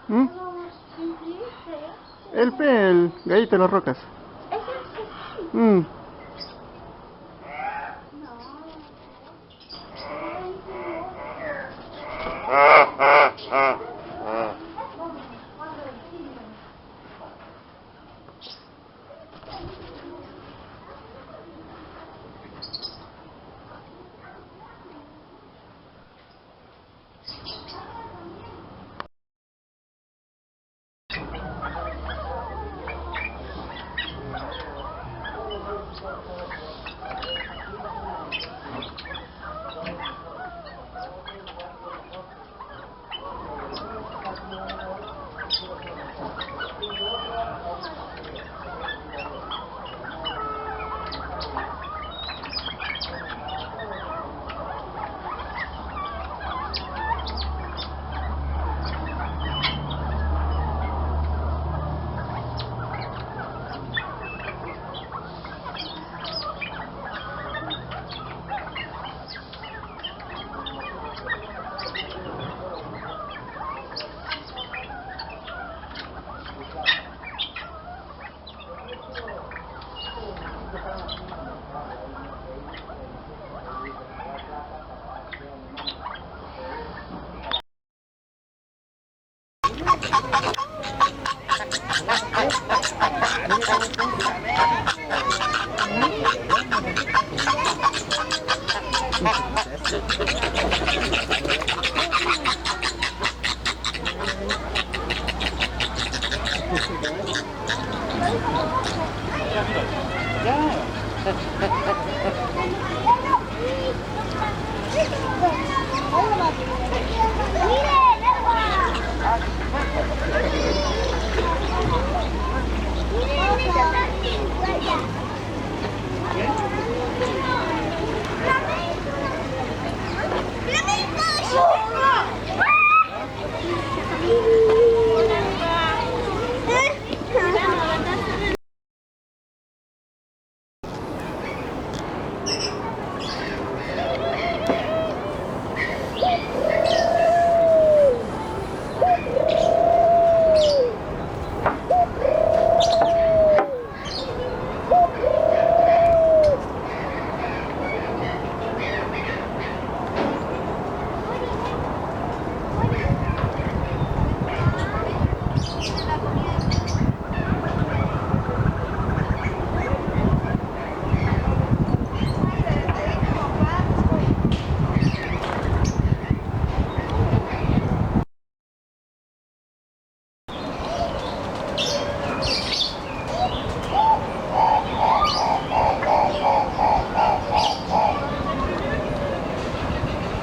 ¿Mm? El Gallito de las Rocas. Mm.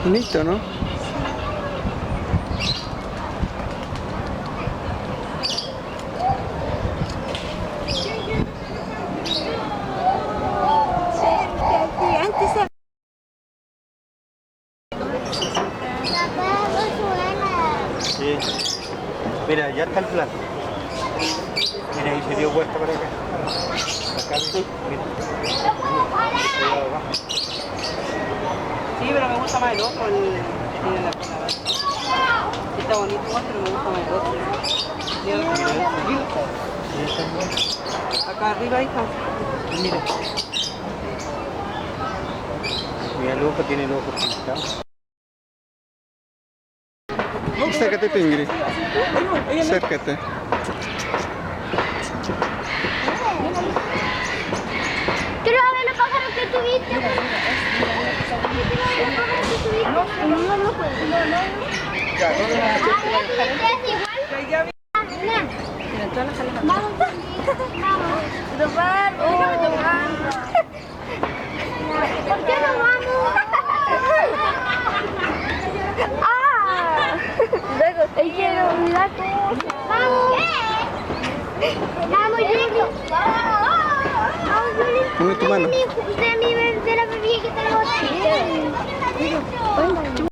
Bonito, ¿no? Sí. Mira, ya está el plato. Mira, ahí se dio vuelta para acá. Acá, mira. Sí, pero me gusta más el otro, el de la palabra. Está bonito igual, pero me gusta más el otro. Acá arriba ahí está. Mira. Mira el ojo, tiene el ojo pintado. Acércate tú, Ingrid. Acércate. Quiero ver los pájaros que tuviste. ¿Por qué no vamos? Luego te quiero mirar todo. Vamos. Vamos, Gallito. Vamos, Gallito. Dame tu mano. De la bebida que tengo aquí.